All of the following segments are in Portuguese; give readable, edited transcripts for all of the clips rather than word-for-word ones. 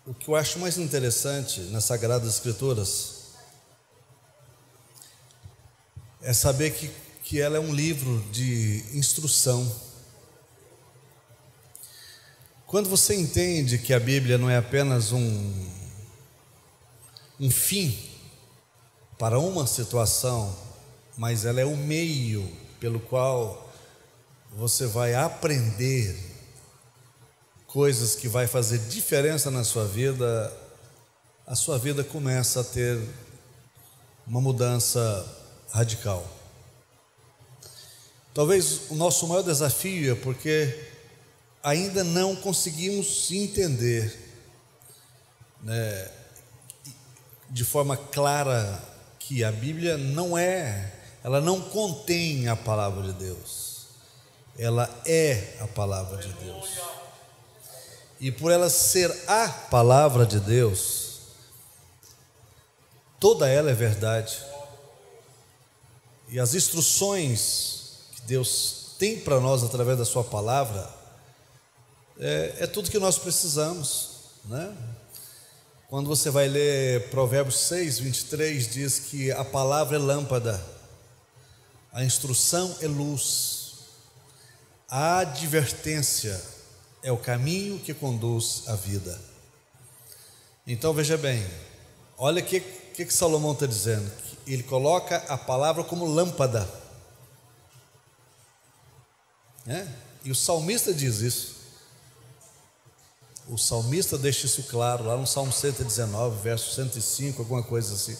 o que eu acho mais interessante nas Sagradas Escrituras é saber que ela é um livro de instrução. Quando você entende que a Bíblia não é apenas um fim para uma situação, mas ela é o meio pelo qual você vai aprender coisas que vai fazer diferença na sua vida, a sua vida começa a ter uma mudança radical. Talvez o nosso maior desafio é porque ainda não conseguimos entender, né, de forma clara que a Bíblia ela não contém a palavra de Deus, ela é a palavra de Deus. E por ela ser a palavra de Deus, toda ela é verdade. E as instruções que Deus tem para nós através da sua palavra é tudo que nós precisamos, né? Quando você vai ler Provérbios 6, 23, diz que a palavra é lâmpada, a instrução é luz, a advertência é o caminho que conduz à vida. Então veja bem, olha o que Salomão está dizendo, que ele coloca a palavra como lâmpada, né? E o salmista diz isso. O salmista deixa isso claro lá no Salmo 119, verso 105, alguma coisa assim.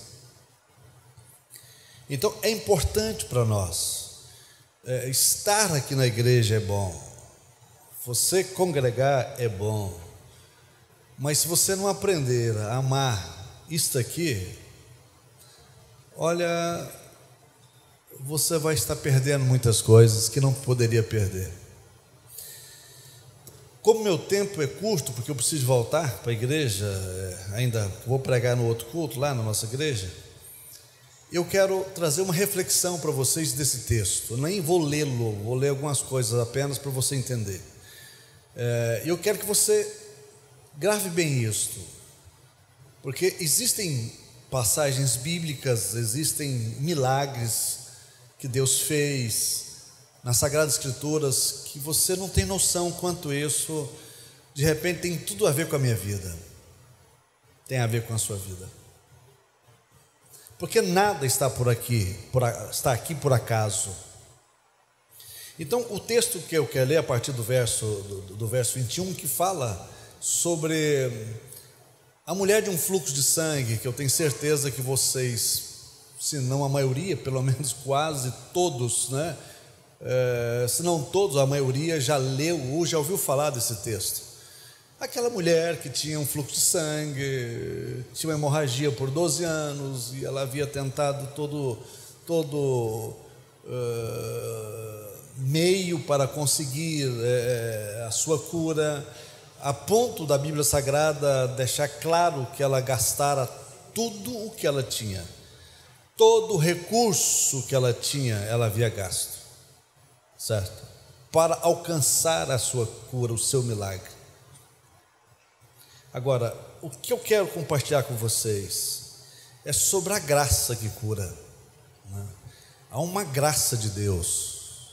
Então é importante para nós, estar aqui na igreja é bom, você congregar é bom, mas se você não aprender a amar isto aqui, olha, você vai estar perdendo muitas coisas que não poderia perder. Como meu tempo é curto, porque eu preciso voltar para a igreja, ainda vou pregar no outro culto lá na nossa igreja, eu quero trazer uma reflexão para vocês desse texto. Eu nem vou lê-lo, vou ler algumas coisas apenas para você entender. Eu quero que você grave bem isto, porque existem passagens bíblicas, existem milagres que Deus fez nas Sagradas Escrituras que você não tem noção quanto isso de repente tem tudo a ver com a minha vida, tem a ver com a sua vida, porque nada está está aqui por acaso. Então o texto que eu quero ler a partir do verso 21, que fala sobre a mulher de um fluxo de sangue, que eu tenho certeza que vocês, se não a maioria, pelo menos quase todos, né? Se não todos, a maioria já leu ou já ouviu falar desse texto. Aquela mulher que tinha um fluxo de sangue, tinha uma hemorragia por 12 anos, e ela havia tentado todo meio para conseguir a sua cura, a ponto da Bíblia Sagrada deixar claro que ela gastara tudo o que ela tinha, todo o recurso que ela tinha, ela havia gasto, certo? Para alcançar a sua cura, o seu milagre. Agora, o que eu quero compartilhar com vocês é sobre a graça que cura, né? Há uma graça de Deus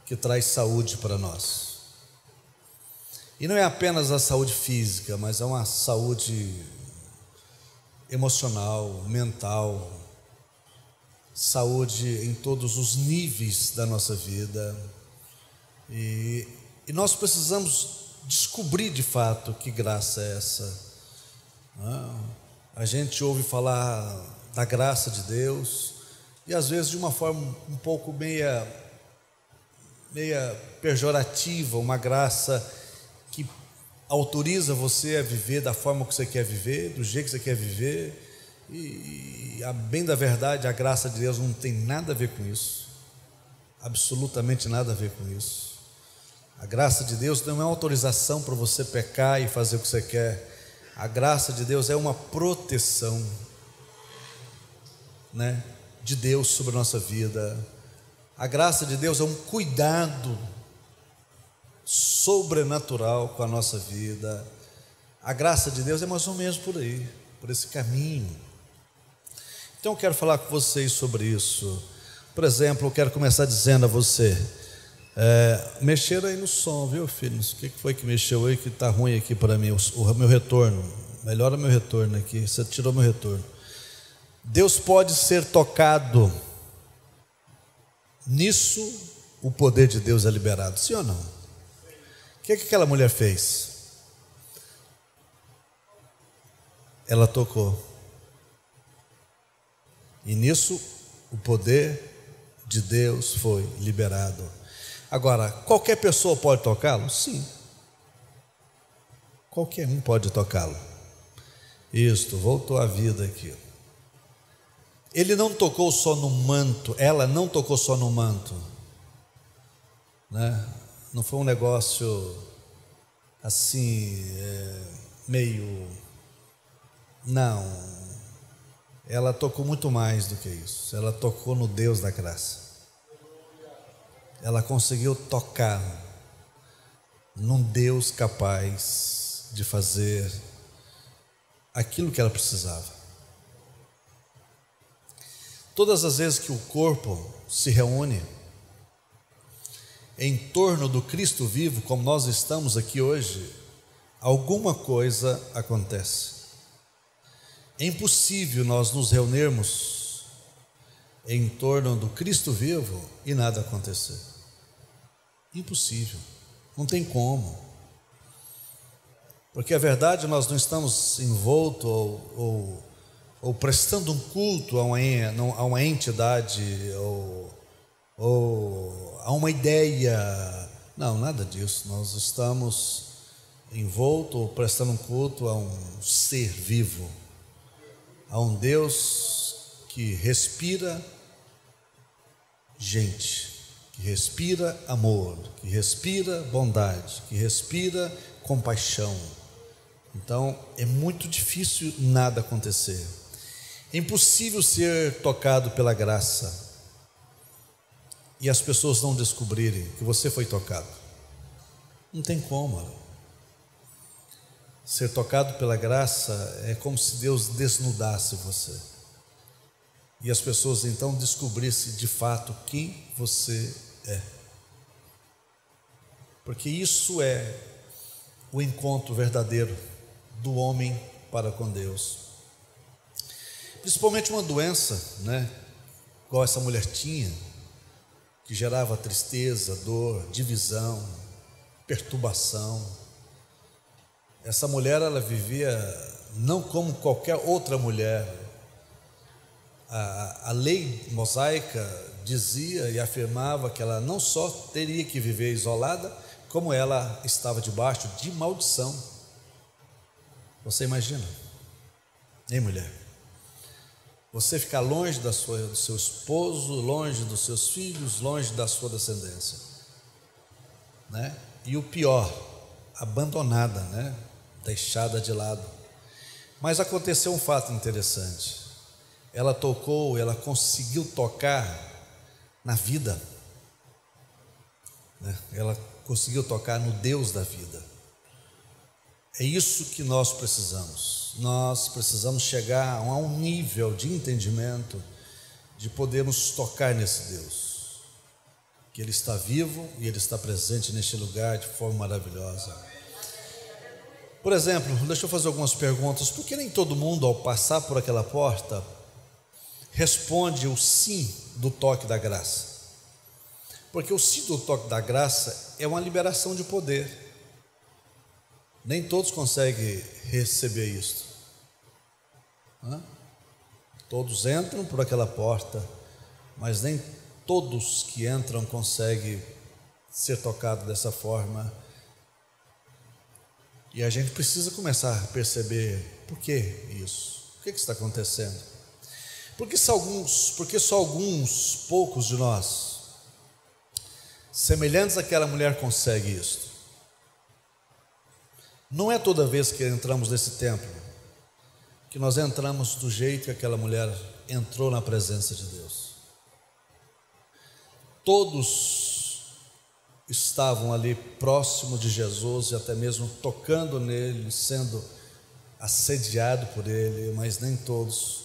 que traz saúde para nós, e não é apenas a saúde física, mas é uma saúde emocional, mental, saúde em todos os níveis da nossa vida, e nós precisamos descobrir de fato que graça é essa. A gente ouve falar da graça de Deus, e às vezes de uma forma um pouco meia pejorativa, uma graça que autoriza você a viver da forma que você quer viver, do jeito que você quer viver, e a bem da verdade, a graça de Deus não tem nada a ver com isso, absolutamente nada a ver com isso. A graça de Deus não é uma autorização para você pecar e fazer o que você quer. A graça de Deus é uma proteção, né, de Deus sobre a nossa vida. A graça de Deus é um cuidado sobrenatural com a nossa vida. A graça de Deus é mais ou menos por aí, por esse caminho. Então eu quero falar com vocês sobre isso. Por exemplo, eu quero começar dizendo a você, mexeram aí no som, viu, filho? O que foi que mexeu aí que está ruim aqui para mim? O meu retorno, melhora meu retorno aqui, você tirou meu retorno. Deus pode ser tocado, nisso o poder de Deus é liberado, sim ou não? O que aquela mulher fez? Ela tocou, e nisso o poder de Deus foi liberado. Agora, qualquer pessoa pode tocá-lo? Sim, qualquer um pode tocá-lo. Isto, voltou à vida aqui. Ele não tocou só no manto, ela não tocou só no manto, né? Não foi um negócio assim, meio, não, ela tocou muito mais do que isso. Ela tocou no Deus da graça. Ela conseguiu tocar num Deus capaz de fazer aquilo que ela precisava. Todas as vezes que o corpo se reúne em torno do Cristo vivo, como nós estamos aqui hoje, alguma coisa acontece. É impossível nós nos reunirmos em torno do Cristo vivo e nada acontecer. Impossível, não tem como. Porque a verdade, nós não estamos envoltos ou prestando um culto a uma entidade ou a uma ideia. Não, nada disso. Nós estamos envoltos ou prestando um culto a um ser vivo, a um Deus que respira gente, que respira amor, que respira bondade, que respira compaixão. Então é muito difícil nada acontecer. É impossível ser tocado pela graça e as pessoas não descobrirem que você foi tocado. Não tem como. Ser tocado pela graça é como se Deus desnudasse você e as pessoas então descobrissem de fato quem você é. Porque isso é o encontro verdadeiro do homem para com Deus. Principalmente uma doença, né, igual essa mulher tinha, que gerava tristeza, dor, divisão, perturbação. Essa mulher, ela vivia não como qualquer outra mulher. A lei mosaica dizia e afirmava que ela não só teria que viver isolada, como ela estava debaixo de maldição. Você imagina, hein, mulher? Você ficar longe do seu esposo, longe dos seus filhos, longe da sua descendência, né? E o pior, abandonada, né? Deixada de lado. Mas aconteceu um fato interessante. Ela conseguiu tocar na vida, né? Ela conseguiu tocar no Deus da vida. É isso que nós precisamos. Nós precisamos chegar a um nível de entendimento de podermos tocar nesse Deus, que Ele está vivo e Ele está presente neste lugar de forma maravilhosa. Por exemplo, deixa eu fazer algumas perguntas. Por que nem todo mundo, ao passar por aquela porta, responde o sim do toque da graça? Porque o sim do toque da graça é uma liberação de poder. Nem todos conseguem receber isso. Todos entram por aquela porta, mas nem todos que entram conseguem ser tocados dessa forma. E a gente precisa começar a perceber por que isso, o que está acontecendo. Porque só alguns poucos de nós, semelhantes àquela mulher, conseguem isso. Não é toda vez que entramos nesse templo que nós entramos do jeito que aquela mulher entrou na presença de Deus. Todos estavam ali próximo de Jesus e até mesmo tocando nele, sendo assediado por ele, mas nem todos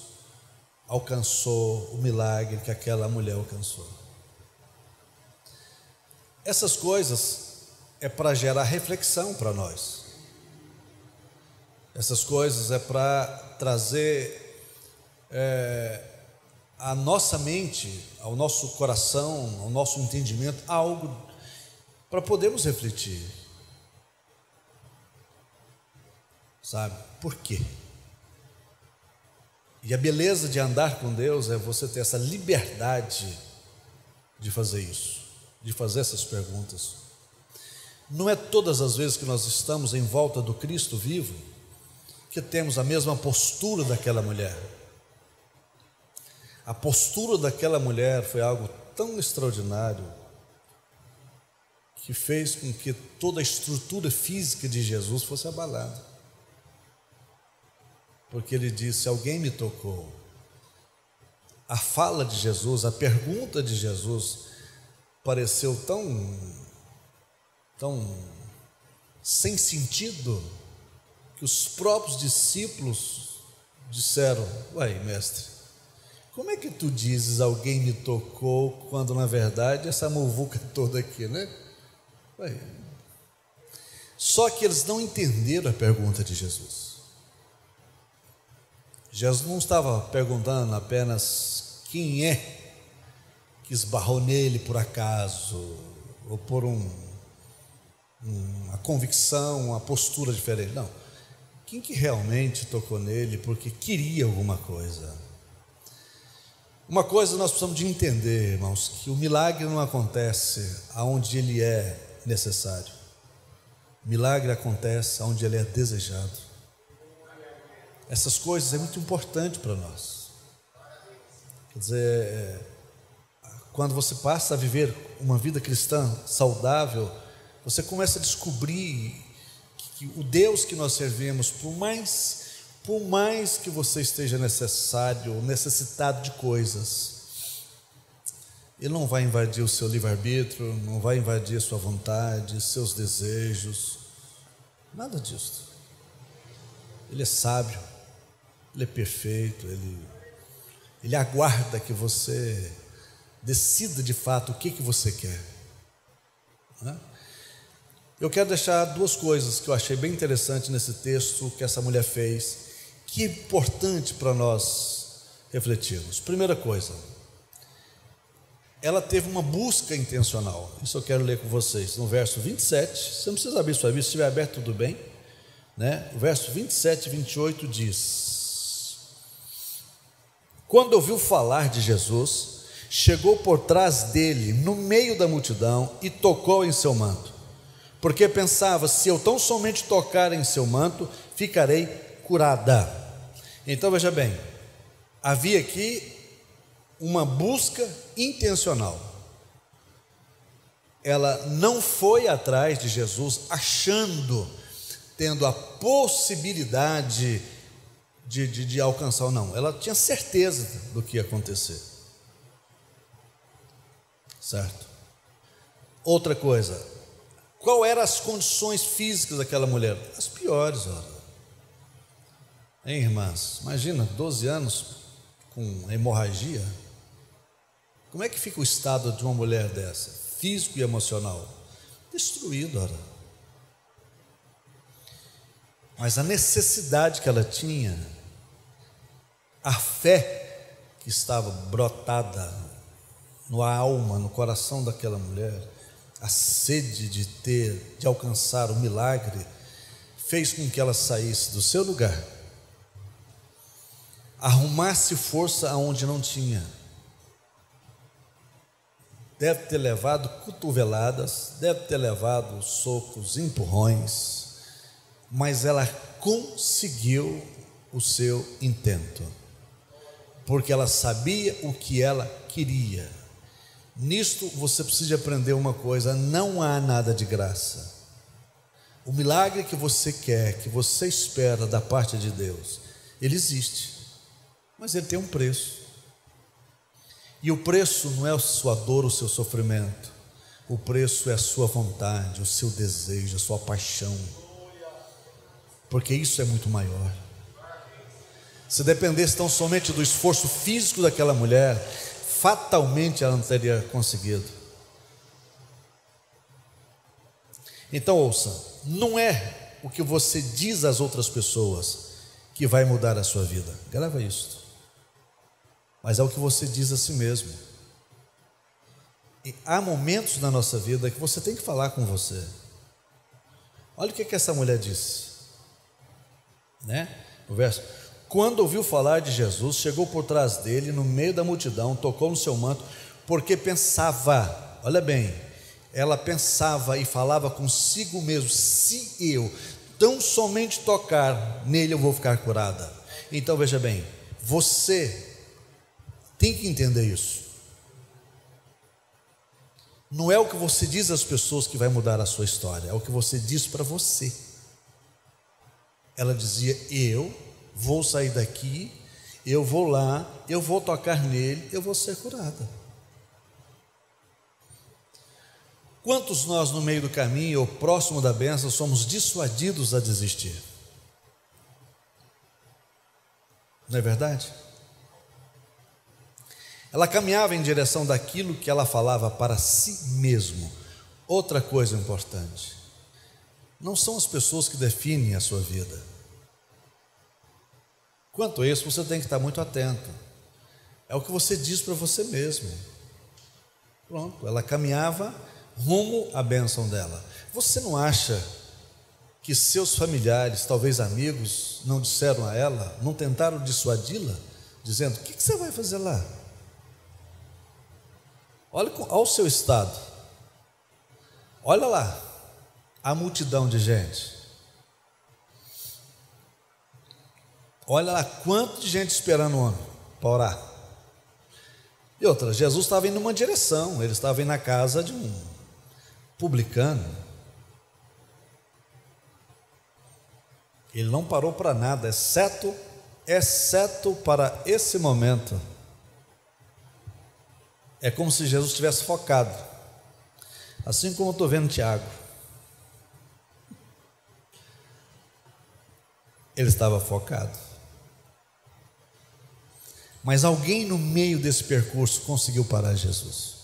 alcançou o milagre que aquela mulher alcançou. Essas coisas é para gerar reflexão para nós. Essas coisas é para trazer à nossa mente, ao nosso coração, ao nosso entendimento, algo para podermos refletir. Sabe? Por quê? E a beleza de andar com Deus é você ter essa liberdade de fazer isso, de fazer essas perguntas. Não é todas as vezes que nós estamos em volta do Cristo vivo que temos a mesma postura daquela mulher. A postura daquela mulher foi algo tão extraordinário que fez com que toda a estrutura física de Jesus fosse abalada. Porque ele disse: alguém me tocou. A fala de Jesus, a pergunta de Jesus pareceu tão sem sentido, que os próprios discípulos disseram: uai, mestre, como é que tu dizes alguém me tocou, quando na verdade essa muvuca toda aqui, né? Uai. Só que eles não entenderam a pergunta de Jesus. Jesus não estava perguntando apenas quem é que esbarrou nele por acaso, ou por uma convicção, uma postura diferente. Não, quem que realmente tocou nele porque queria alguma coisa. Uma coisa nós precisamos de entender, irmãos, que o milagre não acontece aonde ele é necessário. O milagre acontece aonde ele é desejado. Essas coisas é muito importante para nós. Quer dizer, quando você passa a viver uma vida cristã saudável, você começa a descobrir que o Deus que nós servimos, por mais que você esteja necessitado de coisas, Ele não vai invadir o seu livre-arbítrio, não vai invadir a sua vontade, seus desejos, nada disso. Ele é sábio, Ele é perfeito, Ele aguarda que você decida de fato o que você quer. Eu quero deixar duas coisas que eu achei bem interessante nesse texto que essa mulher fez, que é importante para nós refletirmos. Primeira coisa, ela teve uma busca intencional. Isso eu quero ler com vocês, no verso 27, você não precisa abrir sua Bíblia, se estiver aberto tudo bem, né? O verso 27 e 28 diz: quando ouviu falar de Jesus, chegou por trás dele, no meio da multidão, e tocou em seu manto, porque pensava: se eu tão somente tocar em seu manto, ficarei curada. Então veja bem, havia aqui uma busca intencional. Ela não foi atrás de Jesus tendo a possibilidade de alcançar ou não. Ela tinha certeza do que ia acontecer, certo? Outra coisa, qual eram as condições físicas daquela mulher? As piores, ora. Hein, irmãs? Imagina, 12 anos com hemorragia. Como é que fica o estado de uma mulher dessa? Físico e emocional? Destruído, ora. Mas a necessidade que ela tinha, a fé que estava brotada na alma, no coração daquela mulher, a sede de alcançar o milagre, fez com que ela saísse do seu lugar, arrumasse força aonde não tinha. Deve ter levado cotoveladas, deve ter levado socos, empurrões, mas ela conseguiu o seu intento, porque ela sabia o que ela queria. Nisto você precisa aprender uma coisa: não há nada de graça. O milagre que você quer, que você espera da parte de Deus, ele existe, mas ele tem um preço. E o preço não é a sua dor, o seu sofrimento. O preço é a sua vontade, o seu desejo, a sua paixão, porque isso é muito maior. Se dependesse tão somente do esforço físico daquela mulher, fatalmente ela não teria conseguido. Então ouça, não é o que você diz às outras pessoas que vai mudar a sua vida, grava isso, mas é o que você diz a si mesmo. E há momentos na nossa vida que você tem que falar com você. Olha o que essa mulher disse, né? O verso: quando ouviu falar de Jesus, chegou por trás dele, no meio da multidão, tocou no seu manto, porque pensava, olha bem, ela pensava e falava consigo mesmo: se eu tão somente tocar nele, eu vou ficar curada. Então veja bem, você tem que entender isso. Não é o que você diz às pessoas que vai mudar a sua história, é o que você diz para você. Ela dizia: eu vou sair daqui, eu vou lá, eu vou tocar nele, eu vou ser curada. Quantos nós no meio do caminho ou próximo da bênção somos dissuadidos a desistir? Não é verdade? Ela caminhava em direção daquilo que ela falava para si mesmo. Outra coisa importante: não são as pessoas que definem a sua vida. Quanto a isso, você tem que estar muito atento. É o que você diz para você mesmo. Pronto, ela caminhava rumo à bênção dela. Você não acha que seus familiares, talvez amigos, não disseram a ela, não tentaram dissuadi-la, dizendo: o que você vai fazer lá? Olha o seu estado, olha lá a multidão de gente, olha lá quanto de gente esperando o homem para orar. E outra, Jesus estava indo numa direção, ele estava indo na casa de um publicano, ele não parou para nada, exceto para esse momento. É como se Jesus estivesse focado, assim como eu estou vendo Tiago. Ele estava focado. Mas alguém no meio desse percurso conseguiu parar Jesus.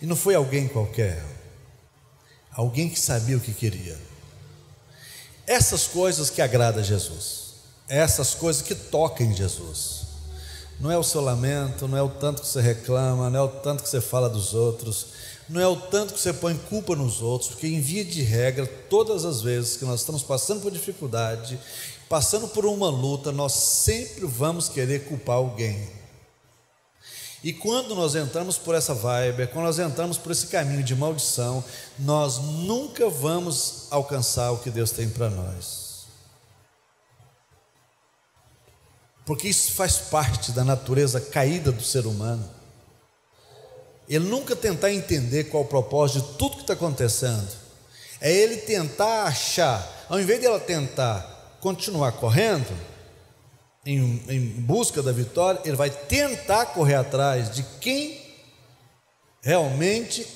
E não foi alguém qualquer, alguém que sabia o que queria. Essas coisas que agradam a Jesus, essas coisas que tocam em Jesus. Não é o seu lamento, não é o tanto que você reclama, não é o tanto que você fala dos outros, não é o tanto que você põe culpa nos outros, porque em via de regra, todas as vezes que nós estamos passando por dificuldade, passando por uma luta, nós sempre vamos querer culpar alguém. E quando nós entramos por essa vibe, quando nós entramos por esse caminho de maldição, nós nunca vamos alcançar o que Deus tem para nós. Porque isso faz parte da natureza caída do ser humano. Ele nunca tentar entender qual o propósito de tudo que está acontecendo. É ele tentar achar, ao invés de ela tentar continuar correndo em busca da vitória, ele vai tentar correr atrás de quem realmente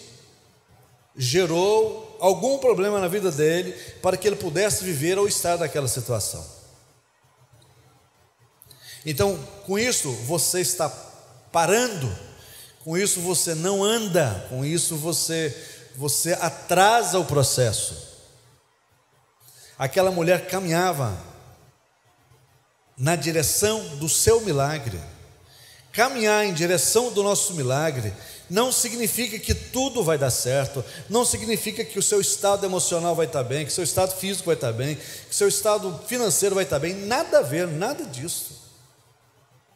gerou algum problema na vida dele, para que ele pudesse viver ou estar naquela situação. Então, com isso você está parando, com isso você não anda, com isso você atrasa o processo. Aquela mulher caminhava na direção do seu milagre. Caminhar em direção do nosso milagre não significa que tudo vai dar certo, não significa que o seu estado emocional vai estar bem, que o seu estado físico vai estar bem, que o seu estado financeiro vai estar bem, nada a ver, nada disso.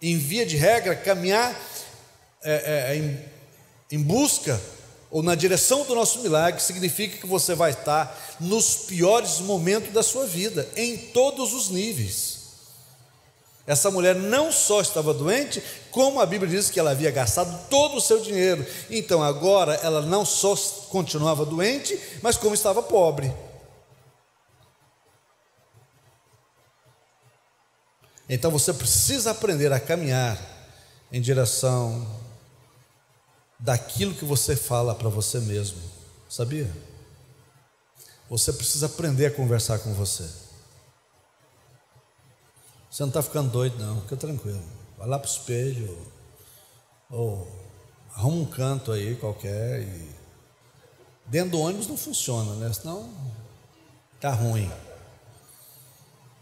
Em via de regra, caminhar em busca ou na direção do nosso milagre significa que você vai estar nos piores momentos da sua vida, em todos os níveis. Essa mulher não só estava doente, como a Bíblia diz que ela havia gastado todo o seu dinheiro. Então agora ela não só continuava doente, mas como estava pobre. Então você precisa aprender a caminhar em direção daquilo que você fala para você mesmo, sabia? Você precisa aprender a conversar com você. Você não está ficando doido não, fica tranquilo. Vai lá para o espelho, ou arruma um canto aí qualquer. E dentro do ônibus não funciona, né? Senão tá ruim.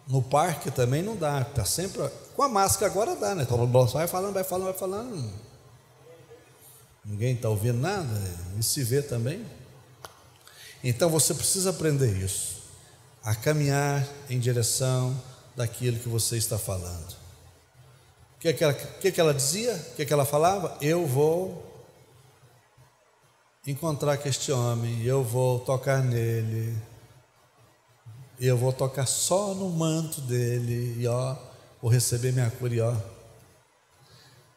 No parque também não dá, tá sempre com a máscara agora dá, né? Vai falando. Ninguém está ouvindo nada e se vê também. Então você precisa aprender isso, a caminhar em direção daquilo que você está falando. O que ela dizia? O que ela falava? Eu vou encontrar com este homem, eu vou tocar nele, eu vou tocar só no manto dele, e vou receber minha cura, e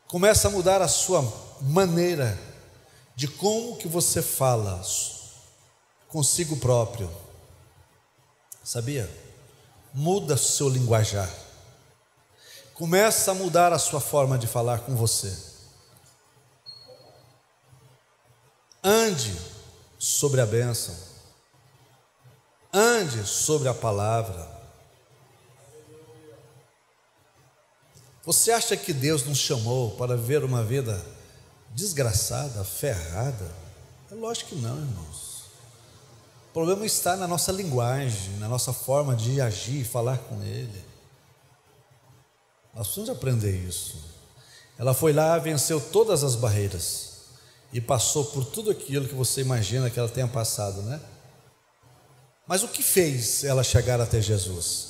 começa a mudar a sua maneira de como que você fala consigo próprio, sabia? Muda o seu linguajar, começa a mudar a sua forma de falar com você. Ande sobre a bênção, ande sobre a palavra. Você acha que Deus nos chamou para viver uma vida desgraçada, ferrada? É lógico que não, irmãos. O problema está na nossa linguagem, na nossa forma de agir e falar com Ele. Nós precisamos aprender isso. Ela foi lá, venceu todas as barreiras e passou por tudo aquilo que você imagina que ela tenha passado, né? Mas o que fez ela chegar até Jesus?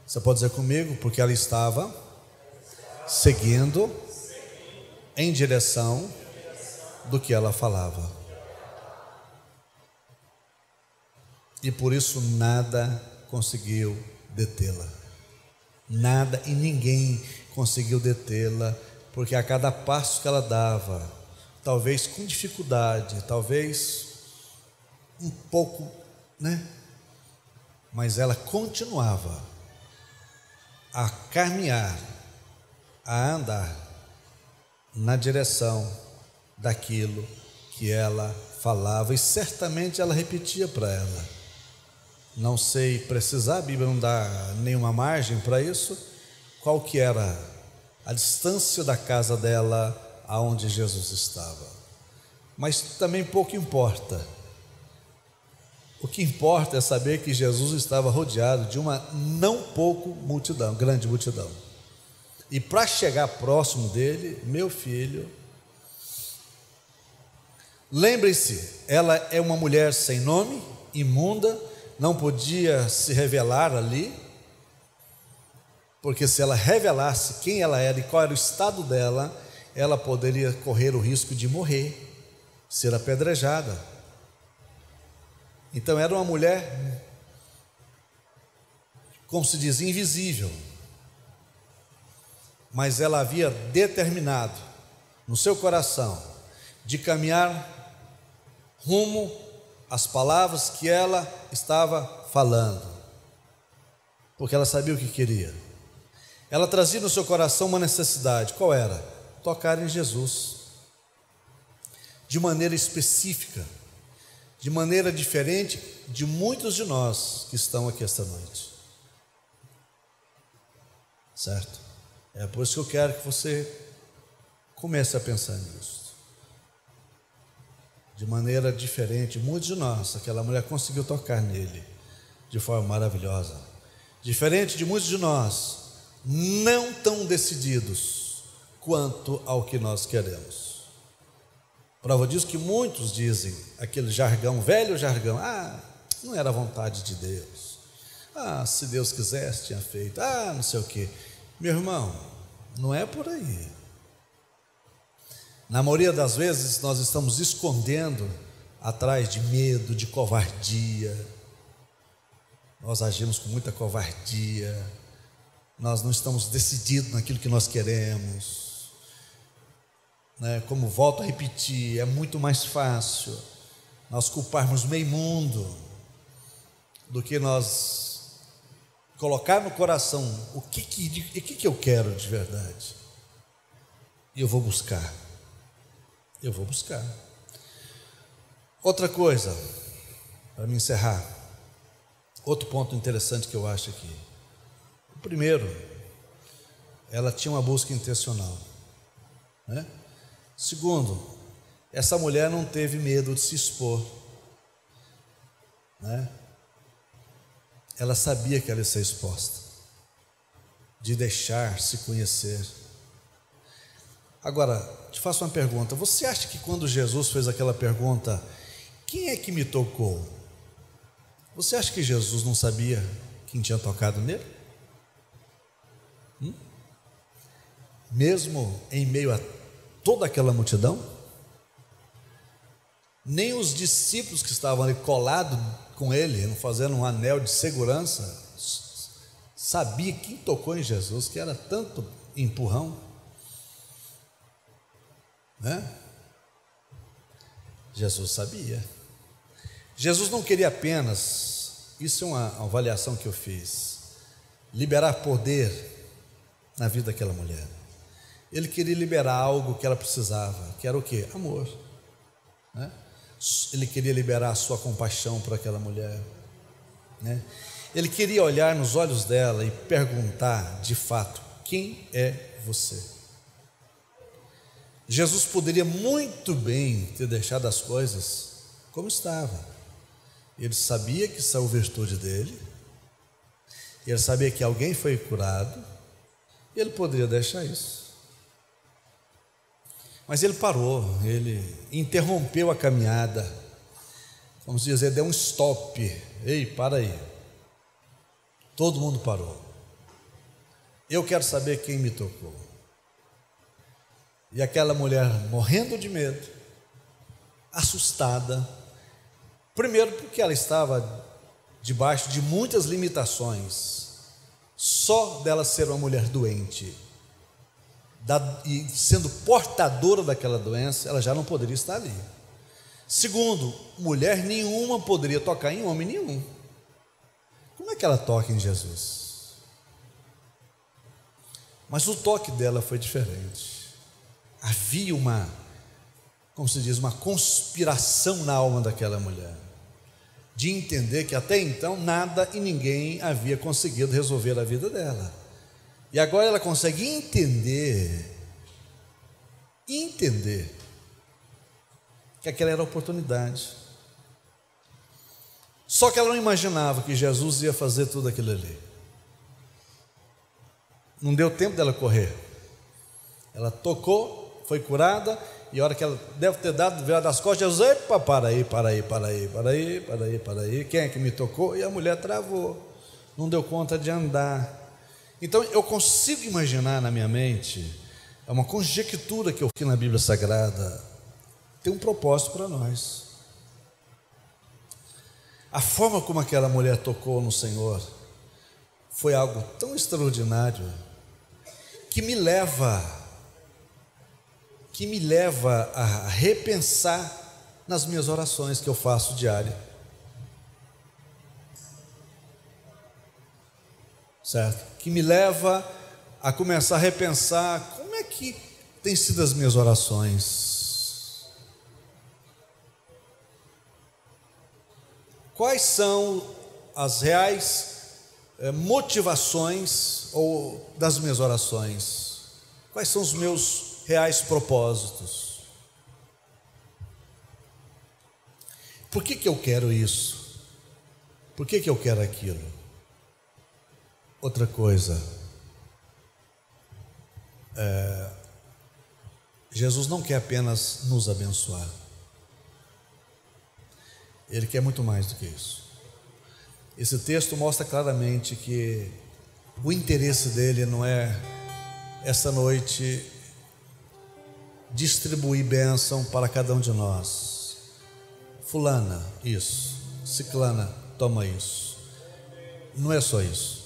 Você pode dizer comigo? Porque ela estava seguindo em direção do que ela falava. E por isso nada conseguiu detê-la. Nada e ninguém conseguiu detê-la, porque a cada passo que ela dava, talvez com dificuldade, talvez um pouco, né? Mas ela continuava a caminhar, a andar na direção daquilo que ela falava, e certamente ela repetia para ela. Não sei precisar, a Bíblia não dá nenhuma margem para isso, qual que era a distância da casa dela aonde Jesus estava. Mas também pouco importa. O que importa é saber que Jesus estava rodeado de uma não pouco multidão, grande multidão. E para chegar próximo dele, meu filho, lembre-se, ela é uma mulher sem nome, imunda, não podia se revelar ali, porque se ela revelasse quem ela era e qual era o estado dela, ela poderia correr o risco de morrer, ser apedrejada. Então era uma mulher, como se diz, invisível, mas ela havia determinado no seu coração de caminhar rumo às palavras que ela estava falando, porque ela sabia o que queria. Ela trazia no seu coração uma necessidade. Qual era? Tocar em Jesus, de maneira específica, de maneira diferente de muitos de nós que estão aqui esta noite, certo? É por isso que eu quero que você comece a pensar nisso, de maneira diferente. Muitos de nós, aquela mulher conseguiu tocar nele de forma maravilhosa, diferente de muitos de nós, não tão decididos quanto ao que nós queremos. Prova disso que muitos dizem aquele jargão, velho jargão: não era vontade de Deus, se Deus quisesse tinha feito, não sei o que. Meu irmão, não é por aí. Na maioria das vezes nós estamos escondendo atrás de medo, de covardia. Nós agimos com muita covardia, nós não estamos decididos naquilo que nós queremos. Como volto a repetir, é muito mais fácil nós culparmos meio mundo do que nós colocar no coração o que eu quero de verdade, e eu vou buscar. Eu vou buscar. Outra coisa, para me encerrar, outro ponto interessante que eu acho aqui. O primeiro, ela tinha uma busca intencional, né? Segundo, essa mulher não teve medo de se expor, né? Ela sabia que ela ia ser exposta, de deixar se conhecer. Agora, te faço uma pergunta: você acha que quando Jesus fez aquela pergunta, quem é que me tocou? Você acha que Jesus não sabia quem tinha tocado nele? Mesmo em meio a toda aquela multidão? Nem os discípulos que estavam ali colados com ele, fazendo um anel de segurança, sabia quem tocou em Jesus, que era tanto empurrão, né? Jesus sabia. Jesus não queria apenas, isso é uma avaliação que eu fiz, liberar poder na vida daquela mulher. Ele queria liberar algo que ela precisava, que era o quê? Amor, né? Ele queria liberar a sua compaixão por aquela mulher, né? Ele queria olhar nos olhos dela e perguntar de fato: quem é você? Jesus poderia muito bem ter deixado as coisas como estavam. Ele sabia que saiu virtude dele, ele sabia que alguém foi curado, e ele poderia deixar isso. Mas ele parou, ele interrompeu a caminhada, vamos dizer, deu um stop. Ei, para aí. Todo mundo parou. Eu quero saber quem me tocou. E aquela mulher morrendo de medo, assustada, primeiro porque ela estava debaixo de muitas limitações, só dela ser uma mulher doente, e sendo portadora daquela doença, ela já não poderia estar ali. Segundo, mulher nenhuma poderia tocar em homem nenhum. Como é que ela toca em Jesus? Mas o toque dela foi diferente. Havia como se diz, uma conspiração na alma daquela mulher, de entender que até então nada e ninguém havia conseguido resolver a vida dela. E agora ela consegue entender que aquela era a oportunidade. Só que ela não imaginava que Jesus ia fazer tudo aquilo ali. Não deu tempo dela correr. Ela tocou, foi curada, e a hora que ela deve ter virado as costas, Jesus: epa, para aí, quem é que me tocou? E a mulher travou, não deu conta de andar. Então eu consigo imaginar na minha mente, é uma conjectura que eu fiz na Bíblia Sagrada, tem um propósito para nós. A forma como aquela mulher tocou no Senhor foi algo tão extraordinário, que me leva a repensar nas minhas orações que eu faço diário, certo? Que me leva a começar a repensar como é que tem sido as minhas orações. Quais são as reais motivações das minhas orações? Quais são os meus reais propósitos? Por que eu quero isso? Por que eu quero aquilo? Outra coisa, Jesus não quer apenas nos abençoar, Ele quer muito mais do que isso. Esse texto mostra claramente que o interesse dele não é essa noite distribuir bênção para cada um de nós. Fulana, isso. Ciclana, toma isso. Não é só isso.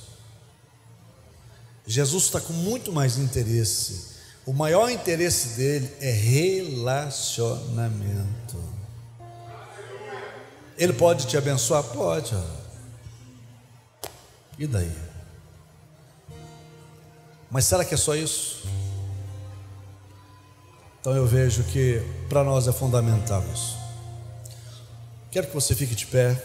Jesus está com muito mais interesse. O maior interesse dele é relacionamento. Ele pode te abençoar? Pode. E daí? Mas será que é só isso? Então eu vejo que para nós é fundamental isso. Quero que você fique de pé.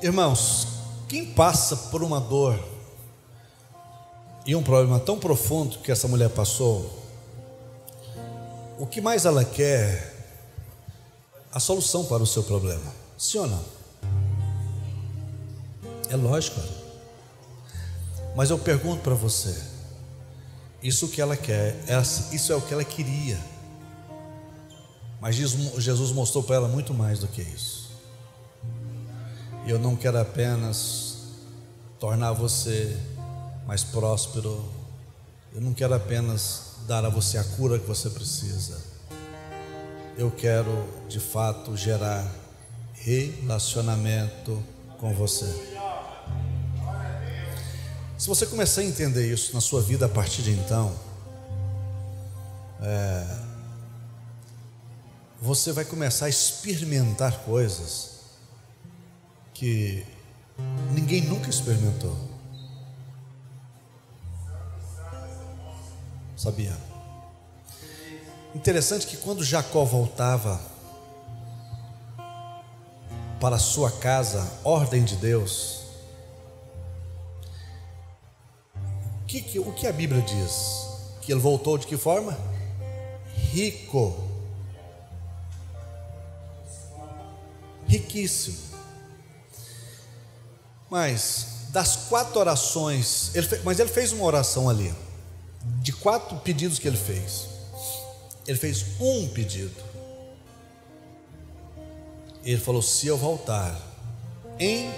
Irmãos, quem passa por uma dor e um problema tão profundo que essa mulher passou, o que mais ela quer? A solução para o seu problema. Sim ou não? É lógico. Mas eu pergunto para você, isso que ela quer, isso é o que ela queria. Mas Jesus mostrou para ela muito mais do que isso. Eu não quero apenas tornar você mais próspero. Eu não quero apenas dar a você a cura que você precisa. Eu quero, de fato, gerar relacionamento com você. Se você começar a entender isso na sua vida a partir de então, você vai começar a experimentar coisas que ninguém nunca experimentou. Sabia? Interessante que quando Jacó voltava para a sua casa, ordem de Deus, o que a Bíblia diz? Que ele voltou de que forma? Rico, riquíssimo. Mas das 4 orações, ele fez uma oração ali. De 4 pedidos que ele fez um pedido. Ele falou: se eu voltar em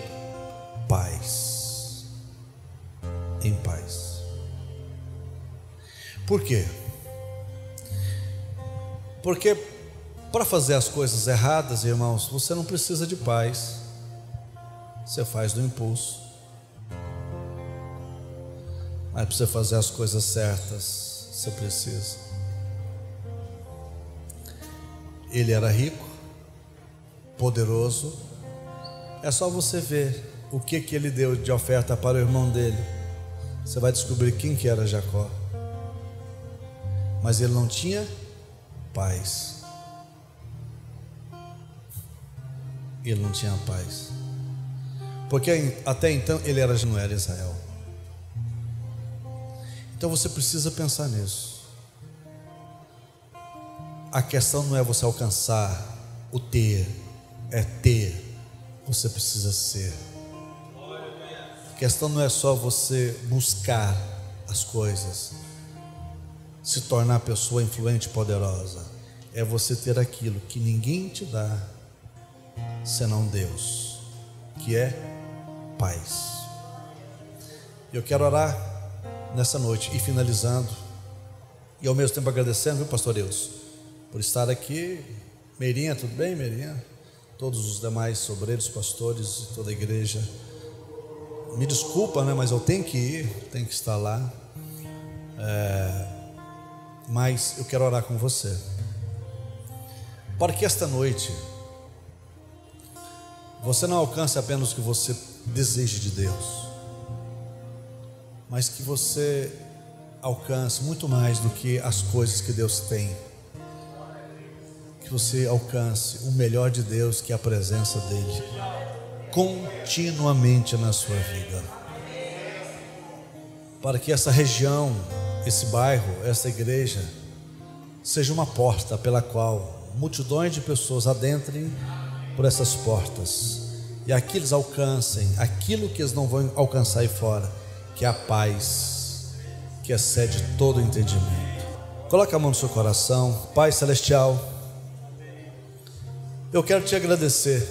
paz. Em paz. Por quê? Porque para fazer as coisas erradas, irmãos, você não precisa de paz. Você faz do impulso. Mas para você fazer as coisas certas, você precisa. Ele era rico, poderoso. É só você ver o que ele deu de oferta para o irmão dele. Você vai descobrir quem que era Jacó. Mas ele não tinha paz. Ele não tinha paz. Porque até então ele não era Israel. Então você precisa pensar nisso. A questão não é você alcançar o ter, é ter. Você precisa ser. A questão não é só você buscar as coisas, se tornar a pessoa influente e poderosa. É você ter aquilo que ninguém te dá, senão Deus, que é paz. Eu quero orar nessa noite e finalizando, e ao mesmo tempo agradecendo, viu, pastor Deus, por estar aqui. Meirinha, tudo bem, Meirinha? Todos os demais obreiros, pastores e toda a igreja, me desculpa, né, mas eu tenho que ir, tenho que estar lá. Mas eu quero orar com você, para que esta noite você não alcance apenas o que você deseja de Deus, mas que você alcance muito mais do que as coisas que Deus tem. Que você alcance o melhor de Deus, que é a presença dEle, continuamente na sua vida. Para que essa região, esse bairro, essa igreja, seja uma porta pela qual multidões de pessoas adentrem por essas portas, e aqui eles alcancem aquilo que eles não vão alcançar aí fora, que é a paz que excede todo entendimento. Coloque a mão no seu coração. Pai celestial, eu quero te agradecer,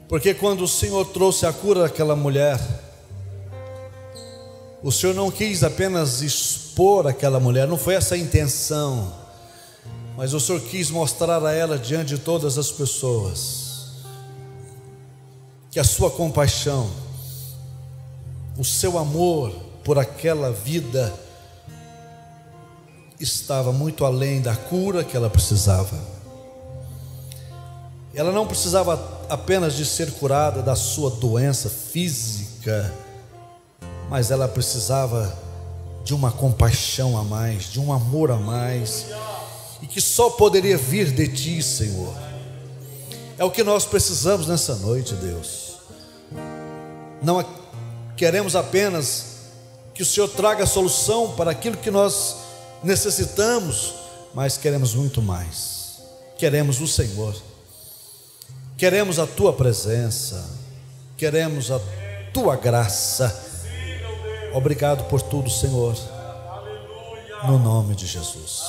porque quando o Senhor trouxe a cura daquela mulher, o Senhor não quis apenas expor aquela mulher, não foi essa a intenção, mas o Senhor quis mostrar a ela diante de todas as pessoas que a sua compaixão, o seu amor por aquela vida estava muito além da cura que ela precisava. Ela não precisava apenas de ser curada da sua doença física, mas ela precisava de uma compaixão a mais, de um amor a mais, e que só poderia vir de Ti, Senhor. É o que nós precisamos nessa noite, Deus. Não queremos apenas que o Senhor traga a solução para aquilo que nós necessitamos, mas queremos muito mais. Queremos o Senhor, queremos a Tua presença, queremos a Tua graça. Obrigado por tudo, Senhor, no nome de Jesus.